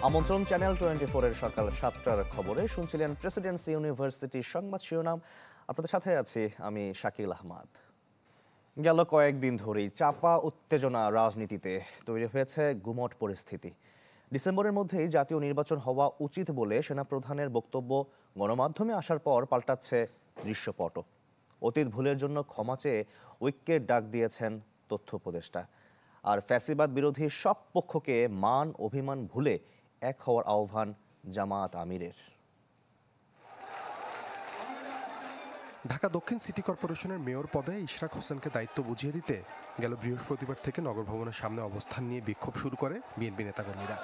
আমন্ত্রণ চ্যানেল 24 এর সকাল 7টার খবরে শুনছিলেন প্রেসিডেন্সি ইউনিভার্সিটির সংবাদ শিরোনাম। আপনাদের সাথে আছি আমি শাকিল আহমদ। গেল কয়েকদিন ধরেই চাপা উত্তেজনা রাজনীতিতে তৈরি হয়েছে গুমট পরিস্থিতি। ডিসেম্বরের মধ্যেই জাতীয় নির্বাচন হওয়া উচিত বলে সেনাপ্রধানের বক্তব্য গণমাধ্যমে আসার পর পাল্টাচ্ছে দৃশ্যপট। অতীত ভুলের জন্য ক্ষমা চেয়ে ঐক্যের ডাক দিয়েছেন তথ্য উপদেষ্টা। আর ফ্যাসিবাদ বিরোধী সব পক্ষকে মান অভিমান ভুলে এক হওয়ার আহ্বান জামায়াত আমিরের। ঢাকা দক্ষিণ সিটি কর্পোরেশনের মেয়র পদে ইশরাক হোসেনকে দায়িত্ব বুঝিয়ে দিতে গেল বৃহস্পতিবার থেকে নগর ভবনের সামনে অবস্থান নিয়ে বিক্ষোভ শুরু করে বিএনপি নেতাকর্মীরা।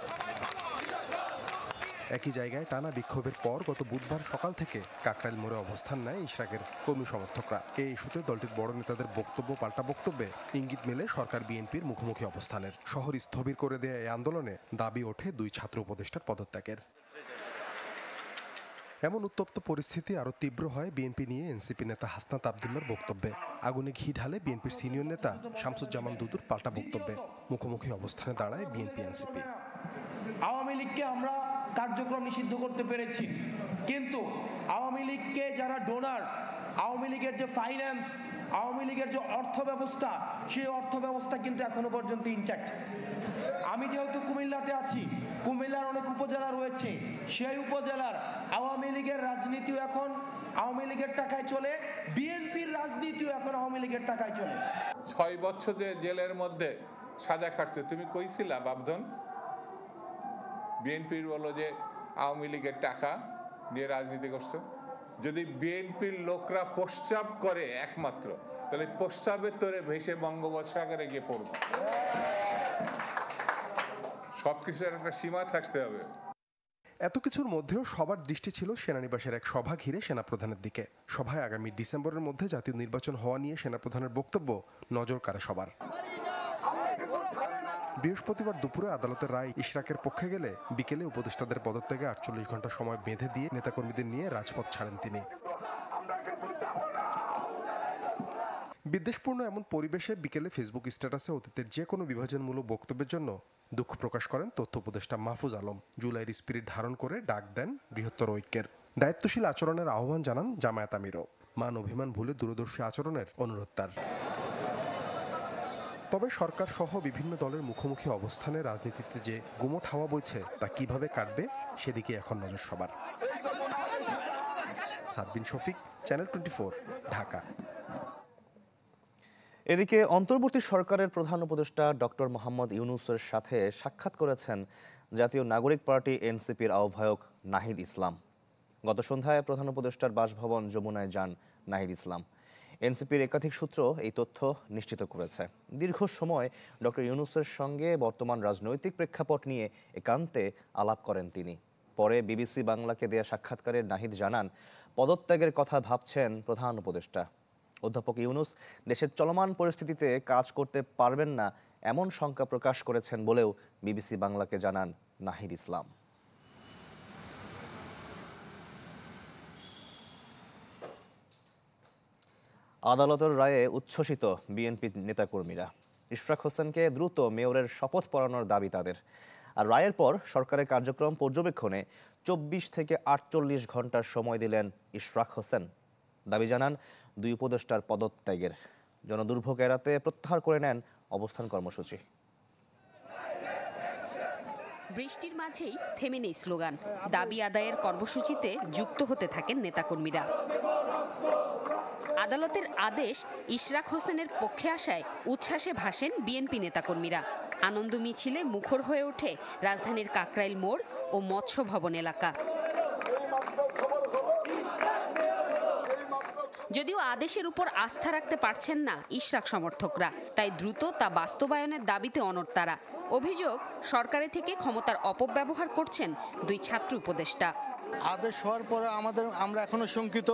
একই জায়গায় টানা বিক্ষোভের পর গত বুধবার সকাল থেকে কাকরাইল মোড়ে অবস্থান নেয় ইশরাকের কর্মী সমর্থকরা। এই ইস্যুতে দলটির বড় নেতাদের বক্তব্য পাল্টা বক্তব্যে ইঙ্গিত মেলে সরকার বিএনপির মুখোমুখি অবস্থানের। শহর স্থবির করে দেয়া এই আন্দোলনে দাবি ওঠে 2 ছাত্র উপদেষ্টার পদত্যাগের। এমন উত্তপ্ত পরিস্থিতি আরও তীব্র হয় বিএনপি নিয়ে এনসিপি নেতা হাসনাত আবদুল্লার বক্তব্যে। আগুনে ঘি ঢালে বিএনপির সিনিয়র নেতা শামসুজ্জামান দুদুর পাল্টা বক্তব্যে। মুখোমুখি অবস্থানে দাঁড়ায় বিএনপি এনসিপি। আওয়ামী লীগকে আমরা কার্যক্রম নিষিদ্ধ করতে পেরেছি, কিন্তু আওয়ামী লীগকে যারা ডোনার, আওয়ামী লীগের যে ফাইন্যান্স, আওয়ামী লীগের যে অর্থ ব্যবস্থা, সেই অর্থ ব্যবস্থা কিন্তু এখনো পর্যন্ত ইনট্যাক্ট। আমি যেহেতু কুমিল্লাতে আছি, কুমিল্লার অনেক উপজেলা রয়েছে, সেই উপজেলার আওয়ামী লীগের রাজনীতিও এখন আওয়ামী লীগের টাকায় চলে, বিএনপির রাজনীতিও এখন আওয়ামী লীগের টাকায় চলে। 6 বছর যে জেলের মধ্যে সাজা খাটছে, তুমি কইছিলা বাবধন? বিএনপির বলো যে আওয়ামী লীগের টাকা দিয়ে রাজনীতি করছে। যদি বিএনপির লোকরা প্রস্রাব করে একমাত্র, তাহলে প্রস্রাবের তোরে ভেসে বঙ্গোপসাগরে গিয়ে পড়ব। সবকিছুর একটা সীমা থাকতে হবে। এত কিছুর মধ্যেও সবার দৃষ্টি ছিল সেনানিবাসের এক সভা ঘিরে সেনাপ্রধানের দিকে। সভায় আগামী ডিসেম্বরের মধ্যে জাতীয় নির্বাচন হওয়া নিয়ে সেনাপ্রধানের বক্তব্য নজর কাড়ে সবার। বৃহস্পতিবার দুপুরে আদালতের রায় ইশরাকের পক্ষে গেলে বিকেলে উপদেষ্টাদের পদত্যাগে 48 ঘন্টা সময় বেঁধে দিয়ে নেতাকর্মীদের নিয়ে রাজপথ ছাড়েন তিনি। বিদ্বেষপূর্ণ এমন পরিবেশে বিকেলে ফেসবুক স্ট্যাটাসে অতীতের যে কোনো বিভাজনমূলক বক্তব্যের জন্য দুঃখ প্রকাশ করেন তথ্য উপদেষ্টা মাহফুজ আলম। জুলাইয়ের স্পিরিট ধারণ করে ডাক দেন বৃহত্তর ঐক্যের। দায়িত্বশীল আচরণের আহ্বান জানান জামায়াত আমিরও। মান অভিমান ভুলে দূরদর্শী আচরণের অনুরোধ তার। তবে সরকার সহ বিভিন্ন দলের মুখোমুখি অবস্থানে রাজনীতিতে যে গুমট হাওয়া বইছে তা কিভাবে কাটবে সেদিকে এখন নজর সবার। সাদবিন শফিক, চ্যানেল 24, ঢাকা। এদিকে অন্তর্বর্তী সরকারের প্রধান উপদেষ্টা ডক্টর মোহাম্মদ ইউনূসের সাথে সাক্ষাৎ করেছেন জাতীয় নাগরিক পার্টি এনসিপির আহ্বায়ক নাহিদ ইসলাম। গত সন্ধ্যায় প্রধান উপদেষ্টার বাসভবন যমুনায় যান নাহিদ ইসলাম। এনসিপির একাধিক সূত্র এই তথ্য নিশ্চিত করেছে। দীর্ঘ সময় ডক্টর ইউনূসের সঙ্গে বর্তমান রাজনৈতিক প্রেক্ষাপট নিয়ে একান্তে আলাপ করেন তিনি। পরে বিবিসি বাংলাকে দেয়া সাক্ষাৎকারে নাহিদ জানান, পদত্যাগের কথা ভাবছেন প্রধান উপদেষ্টা। অধ্যাপক ইউনূস দেশের চলমান পরিস্থিতিতে কাজ করতে পারবেন না এমন শঙ্কা প্রকাশ করেছেন বলেও বিবিসি বাংলাকে জানান নাহিদ ইসলাম। আদালতের রায়ে উচ্ছ্বসিত বিএনপি নেতাকর্মীরা। ইশরাক হোসেনকে দ্রুত মেয়রের শপথ পড়ানোর দাবি তাদের। আর রায়ের পর সরকারের কার্যক্রম পর্যবেক্ষণে 24 থেকে 48 ঘন্টার সময় দিলেন ইশরাক হোসেন। দাবি জানান 2 উপদেষ্টার পদত্যাগের। জনদুর্ভোগ এড়াতে প্রত্যাহার করে নেন অবস্থান কর্মসূচি। বৃষ্টির মাঝেই থেমে নেই স্লোগান। দাবি আদায়ের কর্মসূচিতে যুক্ত হতে থাকেন নেতাকর্মীরা। আদালতের আদেশ ইশরাক হোসেনের পক্ষে আসায় উচ্ছ্বাসে ভাসেন বিএনপি নেতাকর্মীরা। আনন্দ মিছিলে মুখর হয়ে ওঠে রাজধানীর কাকরাইল মোড় ও মৎস্য ভবন এলাকা। যদিও আদেশের উপর আস্থা রাখতে পারছেন না ইশরাক সমর্থকরা, তাই দ্রুত তা বাস্তবায়নের দাবিতে অনড় তারা। অভিযোগ, সরকারের থেকে ক্ষমতার অপব্যবহার করছেন 2 ছাত্র উপদেষ্টা। আদেশ হওয়ার পরে আমরা এখনো শঙ্কিত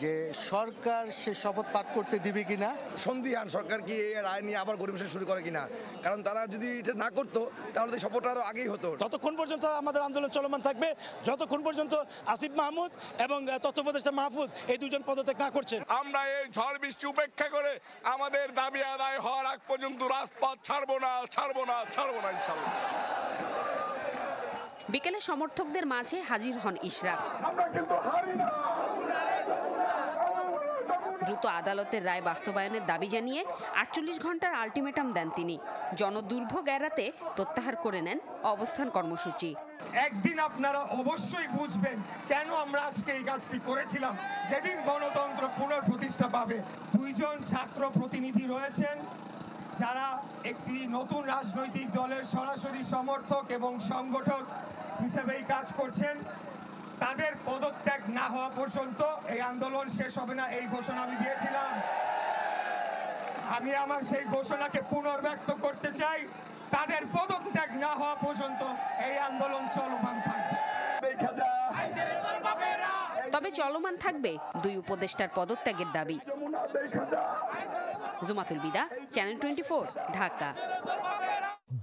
যে সরকার সে শপথ পাঠ করতে দিবে কিনা। সন্দিহান সরকার কি এই রায় নিয়ে আবার গরিবেশন শুরু করে কিনা, কারণ তারা যদি এটা না করতো তাহলে শপথটা আরো আগেই হতো। ততক্ষণ পর্যন্ত আমাদের আন্দোলন চলমান থাকবে, যতক্ষণ পর্যন্ত আসিফ মাহমুদ এবং তথ্য উপদেষ্টা মাহফুজ এই 2 জন পদত্যাগ না করছেন। আমরা এই ঝড় বৃষ্টি উপেক্ষা করে আমাদের দাবি আদায় হওয়ার আগ পর্যন্ত রাজপথ ছাড়বো না ইনশাআল্লাহ। বিকেলে সমর্থকদের মাঝে হাজির হন ইশরাক। দ্রুত আদালতের রায় বাস্তবায়নের দাবি জানিয়ে 48 ঘন্টার আলটিমেটাম দেন তিনি। জনদুর্ভোগ এড়াতে প্রত্যাহার করে নেন অবস্থান কর্মসূচি। একদিন আপনারা অবশ্যই বুঝবেন কেন আমরা আজকে এই কাজটি করেছিলাম। যেদিন গণতন্ত্র পুনঃপ্রতিষ্ঠা পাবে, 2 জন ছাত্র প্রতিনিধি রয়েছেন যারা একটি নতুন রাজনৈতিক দলের সরাসরি সমর্থক এবং সংগঠক হিসেবেই কাজ করছেন। তাদের পদত্যাগ না হওয়া পর্যন্ত এই আন্দোলন শেষ হবে না, এই ঘোষণা আমি দিয়েছিলাম। আমি আমার সেই ঘোষণাকে পুনর্ব্যক্ত করতে চাই। তাদের পদত্যাগ না হওয়া পর্যন্ত এই আন্দোলন চলমান থাকবে। তবে চলমান থাকবে 2 উপদেষ্টার পদত্যাগের দাবি। জুমাতুল বিদা, চ্যানেল 24, ঢাকা।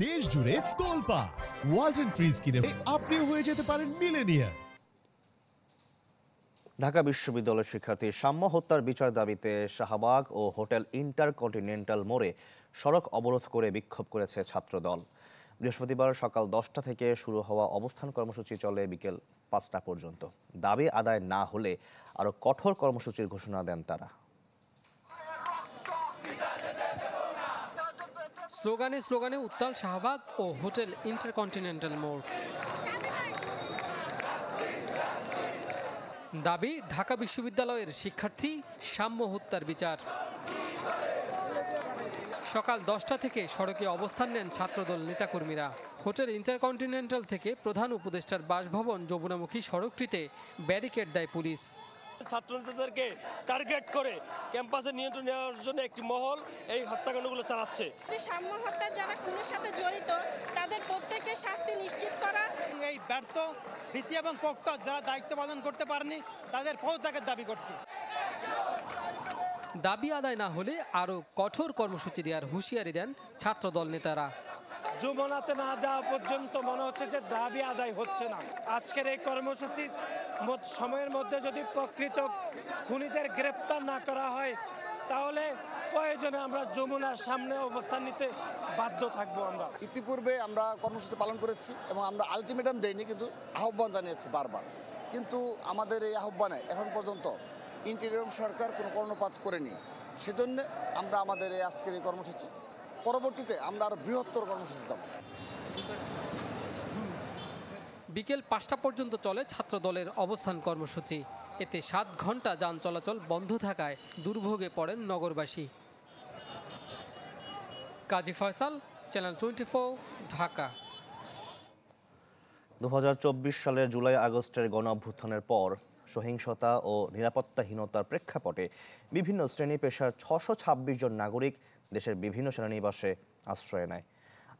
দেশ জুড়ে তোলপা ওয়ালটন ফ্রিজ কিনে আপনিও হয়ে যেতে পারেন মিলেনিয়ার। ঢাকা বিশ্ববিদ্যালয়ের শিক্ষার্থী সাম্য হত্যার বিচার দাবিতে শাহবাগ ও হোটেল ইন্টারকন্টিনেন্টাল মোড়ে সড়ক অবরোধ করে বিক্ষোভ করেছে ছাত্রদল। বৃহস্পতিবার সকাল 10টা থেকে শুরু হওয়া অবস্থান কর্মসূচি চলে বিকেল 5টা পর্যন্ত। দাবি আদায় না হলে আরও কঠোর কর্মসূচির ঘোষণা দেন তারা। স্লোগানে স্লোগানে উত্তাল শাহবাগ ও হোটেল ইন্টারকন্টিনেন্টাল মোড়। দাবি ঢাকা বিশ্ববিদ্যালয়ের শিক্ষার্থী সাম্য হত্যার বিচার। সকাল 10টা থেকে সড়কে অবস্থান নেন ছাত্রদল নেতাকর্মীরা। হোটেল ইন্টারকন্টিনেন্টাল থেকে প্রধান উপদেষ্টার বাসভবন যমুনামুখী সড়কটিতে ব্যারিকেড দেয় পুলিশ। ছাত্রদেরকে টার্গেট করে ক্যাম্পাসে নিয়ন্ত্রণ নেওয়ার জন্য একটি মহল এই হত্যাকাণ্ডগুলো চালাচ্ছে। যে সাম্য হত্যা যারা খুনের সাথে জড়িত তাদের প্রত্যেকের শাস্তি নিশ্চিত করা। এই ব্যর্থ ডিসি এবং প্রক্টর যারা দায়িত্ব পালন করতে পারেনি তাদের পদত্যাগের দাবি করছে। দাবি আদায় না হলে আরও কঠোর কর্মসূচি দেওয়ার হুঁশিয়ারি দেন ছাত্রদল নেতারা। যমুনাতে না যাওয়া পর্যন্ত মনে হচ্ছে যে দাবি আদায় হচ্ছে না। আজকের এই কর্মসূচি সময়ের মধ্যে যদি প্রকৃত খুনিদের গ্রেপ্তার না করা হয় তাহলে প্রয়োজনে আমরা যমুনার সামনে অবস্থান নিতে বাধ্য থাকবো। আমরা ইতিপূর্বে আমরা কর্মসূচি পালন করেছি এবং আমরা আলটিমেটাম দেইনি, কিন্তু আহ্বান জানিয়েছি বারবার। কিন্তু আমাদের এই আহ্বানে এখন পর্যন্ত ইন্টিরিয়ম সরকার কোনো কর্ণপাত করেনি। সেজন্য আমরা আমাদের এই আজকের এই কর্মসূচি, পরবর্তীতে আমরা আরও বৃহত্তর কর্মসূচি যাব। বিকেল 5টা পর্যন্ত চলে ছাত্রদলের অবস্থান কর্মসূচি। এতে 7 ঘন্টা যান চলাচল বন্ধ থাকায় দুর্ভোগে পড়েন নগরবাসী। কাজী ফয়সাল, চ্যানেল 24, ঢাকা। 2024 সালের জুলাই আগস্টের গণঅভ্যুত্থানের পর সহিংসতা ও নিরাপত্তাহীনতার প্রেক্ষাপটে বিভিন্ন শ্রেণী পেশার 626 জন নাগরিক দেশের বিভিন্ন সেনানিবাসে আশ্রয় নেয়।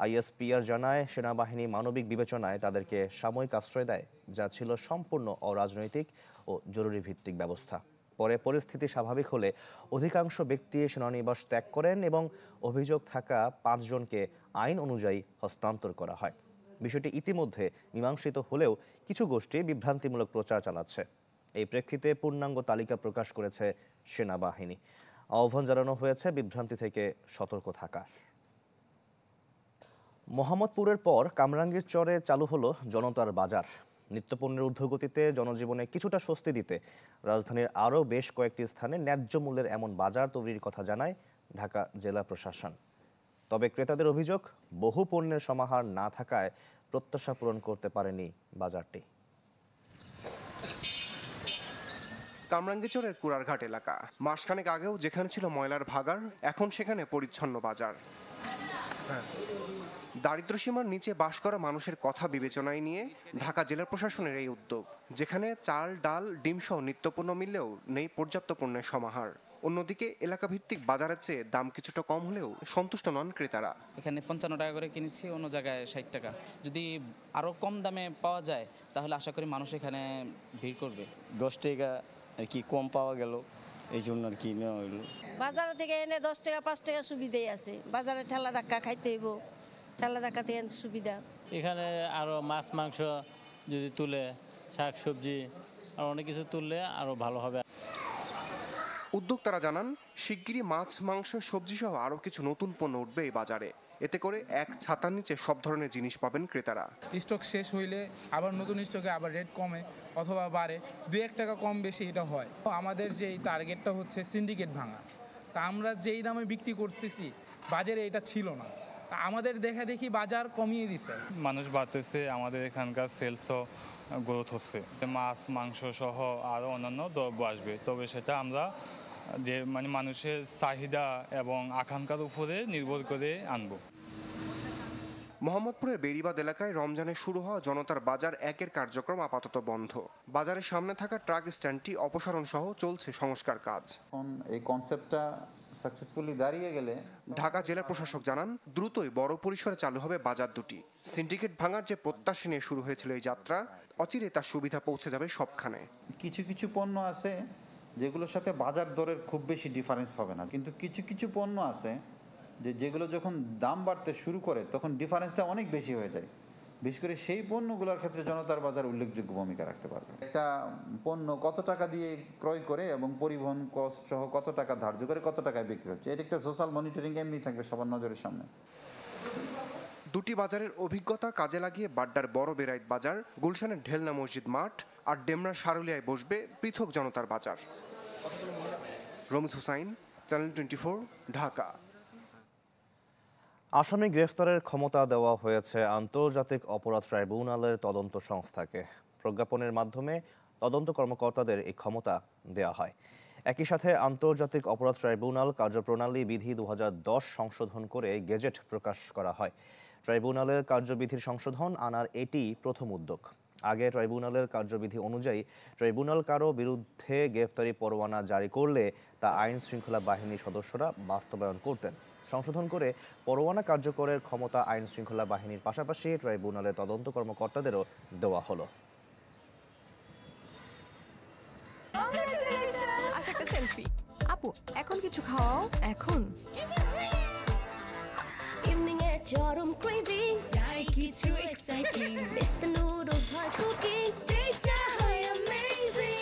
আইএসপিআর জানায়, সেনাবাহিনী মানবিক বিবেচনায় তাদেরকে সাময়িক আশ্রয় দেয়, যা ছিল সম্পূর্ণ অরাজনৈতিক ও জরুরি ভিত্তিক ব্যবস্থা। পরে পরিস্থিতি স্বাভাবিক হলে অধিকাংশ ব্যক্তি সেনানিবাস ত্যাগ করেন এবং অভিযোগ থাকা 5 জনকে আইন অনুযায়ী হস্তান্তর করা হয়। বিষয়টি ইতিমধ্যে মীমাংসিত হলেও কিছু গোষ্ঠী বিভ্রান্তিমূলক প্রচার চালাচ্ছে। এই প্রেক্ষিতে পূর্ণাঙ্গ তালিকা প্রকাশ করেছে সেনাবাহিনী। আহ্বান জানানো হয়েছে বিভ্রান্তি থেকে সতর্ক থাকার। মোহাম্মদপুরের পর কামরাঙ্গীরচরে চালু হলো জনতার বাজার। নিত্যপণ্যের ঊর্ধ্বগতিতে জনজীবনে কিছুটা স্বস্তি দিতে রাজধানীর আরও বেশ কয়েকটি স্থানে ন্যায্য মূল্যের এমন বাজার তৈরির কথা জানায় ঢাকা জেলা প্রশাসন। তবে ক্রেতাদের অভিযোগ, বহু পণ্যের সমাহার না থাকায় প্রত্যাশা পূরণ করতে পারেনি বাজারটি। কামরাঙ্গীরচরের কুড়ারঘাট এলাকা, মাসখানেক আগেও যেখানে ছিল ময়লার ভাগাড়, এখন সেখানে পরিচ্ছন্ন বাজার। দারিদ্র্যসীমার নিচে বাস করা মানুষের কথা বিবেচনায় নিয়ে ঢাকা জেলা প্রশাসনের এই উদ্যোগ, যেখানে চাল, ডাল, ডিমসহ নিত্যপণ্য মিললেও নেই পর্যাপ্ত পণ্যের সমাহার। অন্যদিকে এলাকা ভিত্তিক বাজারের চেয়ে দাম কিছুটা কম হলেও সন্তুষ্ট নন ক্রেতারা। এখানে 55 টাকা করে কিনেছি, অন্য জায়গায় 60 টাকা। যদি আরও কম দামে পাওয়া যায় তাহলে আশা করি মানুষ এখানে ভিড় করবে। 10 টাকা আর কি কম পাওয়া গেল, এই জন্য আর কি নেওয়া হইল। বাজার থেকে এনে 10 টাকা 5 টাকা সুবিধাই আছে। বাজারে ঠেলা ধাক্কা খাইতে হইব, ঠেলা ধাক্কা থেকে সুবিধা। এখানে আরও মাছ মাংস যদি তুলে, শাক সবজি আর অনেক কিছু তুললে আরও ভালো হবে। উদ্যোক্তারা জানান শিগগিরই মাছ, মাংস, সবজি সহ আরও কিছু নতুন পণ্য উঠবে এই বাজারে। এতে করে এক ছাতার নিচে সব ধরনের জিনিস পাবেন ক্রেতারা। স্টক শেষ হইলে আবার নতুন স্টকে আবার রেট কমে অথবা বাড়ে, 2-1 টাকা কম বেশি এটা হয়। আমাদের যেই টার্গেটটা হচ্ছে সিন্ডিকেট ভাঙা, তা আমরা যেই দামে বিক্রি করতেছি বাজারে এটা ছিল না, তা আমাদের দেখা দেখি বাজার কমিয়ে দিছে। মানুষ বাড়তেছে, আমাদের এখানকার সেলসও গ্রোথ হচ্ছে, মাছ, মাংস সহ আরও অন্যান্য দ্রব্য আসবে। তবে সেটা আমরা যে মানুষের চাহিদা এবং আকাঙ্ক্ষার উপরে নির্ভর করে আনব। মোহাম্মদপুরের বেড়িবাঁধ এলাকায় রমজানে শুরু হওয়া জনতার বাজার 1-এর কার্যক্রম আপাতত বন্ধ। বাজারের সামনে থাকা ট্রাক স্ট্যান্ডটি অপসারণ সহ চলছে সংস্কার কাজ। এই কনসেপ্টটা সাকসেসফুলি দাঁড়িয়ে গেলে ঢাকা জেলা প্রশাসক জানান দ্রুতই বড় পরিসরে চালু হবে বাজার দুটি। সিন্ডিকেট ভাঙার যে প্রত্যাশা নিয়ে শুরু হয়েছিল এই যাত্রা, অচিরে তার সুবিধা পৌঁছে যাবে সবখানে। কিছু কিছু পণ্য আছে যেগুলোর সাথে বাজার দরের খুব বেশি ডিফারেন্স হবে না, কিন্তু কিছু কিছু পণ্য আছে যেগুলো যখন দাম বাড়তে শুরু করে তখন ডিফারেন্সটা অনেক বেশি হয়ে যায়। বিশেষ করে সেই পণ্যগুলোর ক্ষেত্রে জনতার বাজার উল্লেখযোগ্য ভূমিকা রাখতে পারবে। একটা পণ্য কত টাকা দিয়ে ক্রয় করে এবং পরিবহন কস্ট সহ কত টাকা ধার্য করে কত টাকায় বিক্রি হচ্ছে, এটা একটা সোশ্যাল মনিটরিং এমনি থাকবে সবার নজরের সামনে। দুটি বাজারের অভিজ্ঞতা কাজে লাগিয়ে বাড্ডার বড় বেড়াইত বাজার, গুলশানের ঢেলনা মসজিদ মাঠ আর ডেমরার সারুলিয়ায় বসবে পৃথক জনতার বাজার। রমিজ হুসাইন, চ্যানেল 24, ঢাকা। আসামি গ্রেফতারের ক্ষমতা দেওয়া হয়েছে আন্তর্জাতিক অপরাধ ট্রাইব্যুনালের তদন্ত সংস্থাকে। প্রজ্ঞাপনের মাধ্যমে তদন্ত কর্মকর্তাদের এই ক্ষমতা দেওয়া হয়। একই সাথে আন্তর্জাতিক অপরাধ ট্রাইব্যুনাল কার্যপ্রণালী বিধি 2010 সংশোধন করে গেজেট প্রকাশ করা হয়। ট্রাইব্যুনালের কার্যবিধির সংশোধন আনার এটি প্রথম উদ্যোগ। আগে ট্রাইব্যুনালের কার্যবিধি অনুযায়ী ট্রাইব্যুনাল কারো বিরুদ্ধে গ্রেফতারি পরোয়ানা জারি করলে তা আইন শৃঙ্খলা বাহিনীর সদস্যরা বাস্তবায়ন করতেন। সংশোধন করে পরোয়ানা কার্যকরের ক্ষমতা আইন শৃঙ্খলা বাহিনীর পাশাপাশি ট্রাইব্যুনালের তদন্ত কর্মকর্তাদেরও দেওয়া হলো। আপু এখন কিছু খাওয়াও। এখন ইভিনিং এর চরম ক্রেভিং, চাই কিছু এক্সাইটিং, মিস্টার নুডলস হয় কুকিং, টেস্টটা হয় amazing,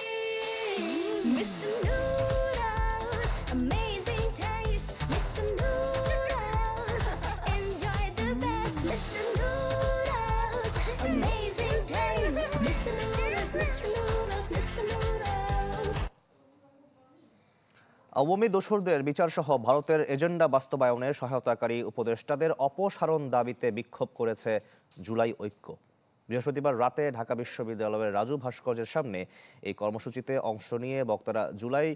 Mister Noodles amazing taste, Mister Noodles enjoy the best, Mister Noodles amazing taste, Mister Noodles, Mister Noodles, Mister Noodles. Awami দোসরদের বিচারসহ ভারতের এজেন্ডা বাস্তবায়নে সহায়তাকারী উপদেষ্টাদের অপসারণ দাবিতে বিক্ষোভ করেছে জুলাই ঐক্য। বৃহস্পতিবার রাতে ঢাকা বিশ্ববিদ্যালয়ের রাজু ভাস্কর্যের সামনে এই কর্মসূচিতে অংশ নিয়ে বক্তারা জুলাই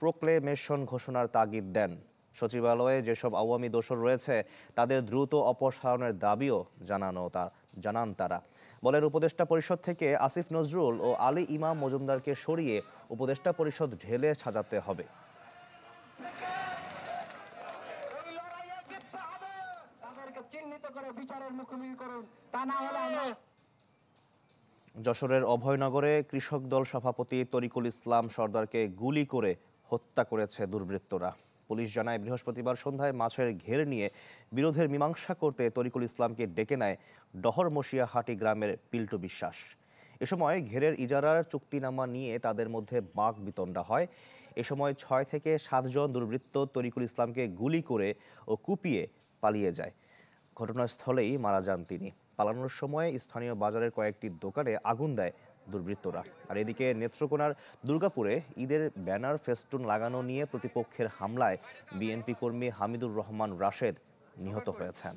প্রোক্লেমেশন ঘোষণার তাগিদ দেন। সচিবালয়ে যেসব আওয়ামী দোসর রয়েছে তাদের দ্রুত অপসারণের দাবিও জানান তারা। বলেন, উপদেষ্টা পরিষদ থেকে আসিফ নজরুল ও আলী ইমাম মজুমদারকে সরিয়ে উপদেষ্টা পরিষদ ঢেলে সাজাতে হবে। যশোরের অভয়নগরে কৃষক দল সভাপতি তরিকুল ইসলাম সর্দারকে গুলি করে হত্যা করেছে দুর্বৃত্তরা। পুলিশ জানায়, বৃহস্পতিবার সন্ধ্যায় মাছের ঘের নিয়ে বিরোধের মীমাংসা করতে তরিকুল ইসলামকে ডেকে নেয় ডহর মশিয়াহাটি গ্রামের পিল্টু বিশ্বাস। এ সময় ঘেরের ইজারার চুক্তিনামা নিয়ে তাদের মধ্যে বাক বিতণ্ডা হয়। এ সময় 6 থেকে 7 জন দুর্বৃত্ত তরিকুল ইসলামকে গুলি করে ও কুপিয়ে পালিয়ে যায়। ঘটনাস্থলেই মারা যান তিনি। পালানোর সময় স্থানীয় বাজারের কয়েকটি দোকানে আগুন দেয় দুর্বৃত্তরা। আর এদিকে নেত্রকোনার দুর্গাপুরে ঈদের ব্যানার ফেস্টুন লাগানো নিয়ে প্রতিপক্ষের হামলায় বিএনপি কর্মী হামিদুর রহমান রাশেদ নিহত হয়েছেন।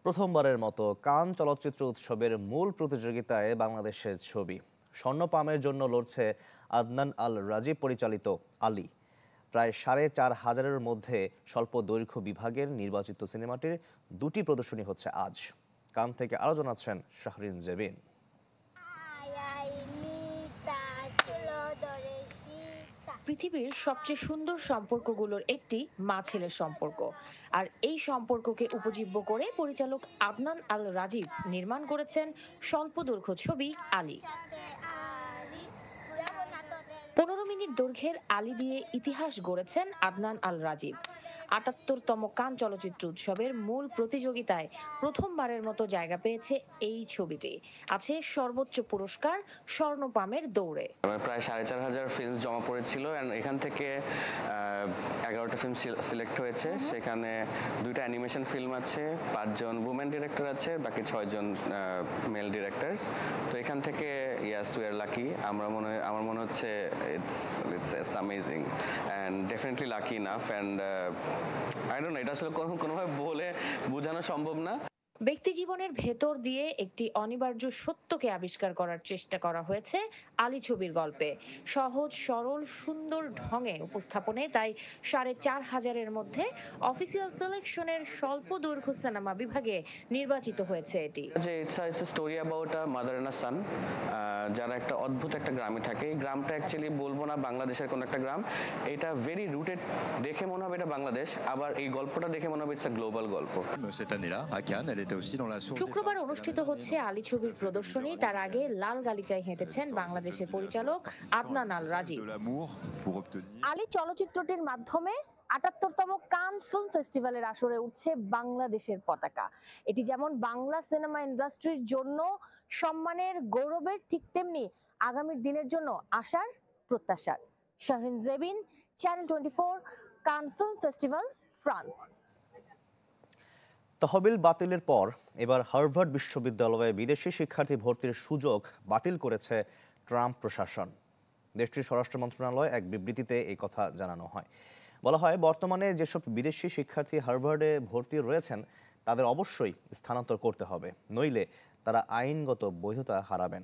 প্রথমবারের মতো কান চলচ্চিত্র উৎসবের মূল প্রতিযোগিতায় বাংলাদেশের ছবি স্বর্ণপামের জন্য লড়ছে আদনান আল রাজীব পরিচালিত আলী। প্রায় 4,500-এর মধ্যে স্বল্প দৈর্ঘ্য বিভাগের নির্বাচিত সিনেমাটির 2টি প্রদর্শনী হচ্ছে আজ। কান থেকে আরও জানাচ্ছেন শাহরিন জেবিন। পৃথিবীর সবচেয়ে সুন্দর সম্পর্কগুলোর একটি মা ছেলের সম্পর্ক, আর এই সম্পর্ককে উপজীব্য করে পরিচালক আদনান আল রাজীব নির্মাণ করেছেন স্বল্পদৈর্ঘ্য ছবি আলী। 15 মিনিট দৈর্ঘ্যের আলী দিয়ে ইতিহাস গড়েছেন আদনান আল রাজীব। ৭৮তম কান চলচ্চিত্র উৎসবের মূল প্রতিযোগিতায় প্রথমবারের মতো জায়গা পেয়েছে এই ছবিটি। আছে সর্বোচ্চ পুরস্কার স্বর্ণপামের দৌড়ে। প্রায় ৪,৫০০ ফিল্ম জমা পড়েছিল, এখান থেকে 11টা ফিল্ম সিলেক্ট হয়েছে। সেখানে 2টা অ্যানিমেশন ফিল্ম আছে, 5 জন উইমেন ডিরেক্টর আছে, বাকি 6 জন মেল ডিরেক্টরস। তো এখান থেকে ইয়াস উই আর লাকি। আমার মনে হচ্ছে it's amazing and definitely lucky enough and I don't know, এটা আসলে কোনোভাবে বলে বোঝানো সম্ভব না। ব্যক্তি জীবনের ভেতর দিয়ে একটি অনিবার্য সত্যকে আবিষ্কার করার চেষ্টা করা হয়েছে আলী ছবির গল্পে। সহজ সরল সুন্দর ঢঙে উপস্থাপনে তাই ৪,৫০০-এর মধ্যে অফিসিয়াল সিলেকশনের স্বল্প দৈর্ঘ্য সিনেমা বিভাগে নির্বাচিত হয়েছে এটি। যে it's story about a mother and a son, যারা একটা অদ্ভুত একটা গ্রামে থাকে। এই গ্রামটা অ্যাকচুয়ালি বলবো না বাংলাদেশের কোনো একটা গ্রাম, এটা ভেরি রুটেড, দেখে মনে হবে এটা বাংলাদেশ, আবার এই গল্পটা দেখে মনে হবে ইটস আ গ্লোবাল গল্প। শুক্রবার অনুষ্ঠিত হচ্ছে আলী ছবির প্রদর্শনী। তার আগে লাল গালিচায় হেঁটেছেন বাংলাদেশের পরিচালক আদনান আল রাজীব। আলী চলচ্চিত্রটির মাধ্যমে ৭৮তম কান ফিল্ম ফেস্টিভ্যালের আসরে উঠছে বাংলাদেশের পতাকা। এটি যেমন বাংলা সিনেমা ইন্ডাস্ট্রির জন্য সম্মানের গৌরবের, ঠিক তেমনি আগামীর দিনের জন্য আশার প্রত্যাশার। শাহরিন জেবিন, চ্যানেল 24, কান ফিল্ম ফেস্টিভ্যাল, ফ্রান্স। তহবিল বাতিলের পর এবার হার্ভার্ড বিশ্ববিদ্যালয়ে বিদেশি শিক্ষার্থী ভর্তির সুযোগ বাতিল করেছে ট্রাম্প প্রশাসন। দেশটির স্বরাষ্ট্র মন্ত্রণালয় এক বিবৃতিতে এই কথা জানানো হয়। বলা হয়, বর্তমানে যেসব বিদেশি শিক্ষার্থী হার্ভার্ডে ভর্তি রয়েছেন তাদের অবশ্যই স্থানান্তর করতে হবে, নইলে তারা আইনগত বৈধতা হারাবেন।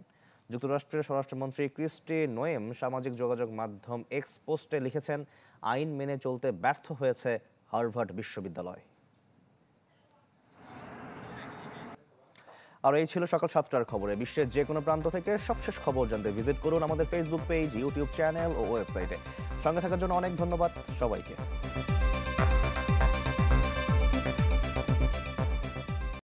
যুক্তরাষ্ট্রের স্বরাষ্ট্রমন্ত্রী ক্রিস্টি নোয়েম সামাজিক যোগাযোগ মাধ্যম এক্স পোস্টে লিখেছেন, আইন মেনে চলতে ব্যর্থ হয়েছে হার্ভার্ড বিশ্ববিদ্যালয়। আর এই ছিল সকাল 7টার খবরে। বিশ্বের যে কোনো প্রান্ত থেকে সবশেষ খবর জানতে ভিজিট করুন আমাদের ফেসবুক পেজ, ইউটিউব চ্যানেল ও ওয়েবসাইটে। সঙ্গে থাকার জন্য অনেক ধন্যবাদ সবাইকে।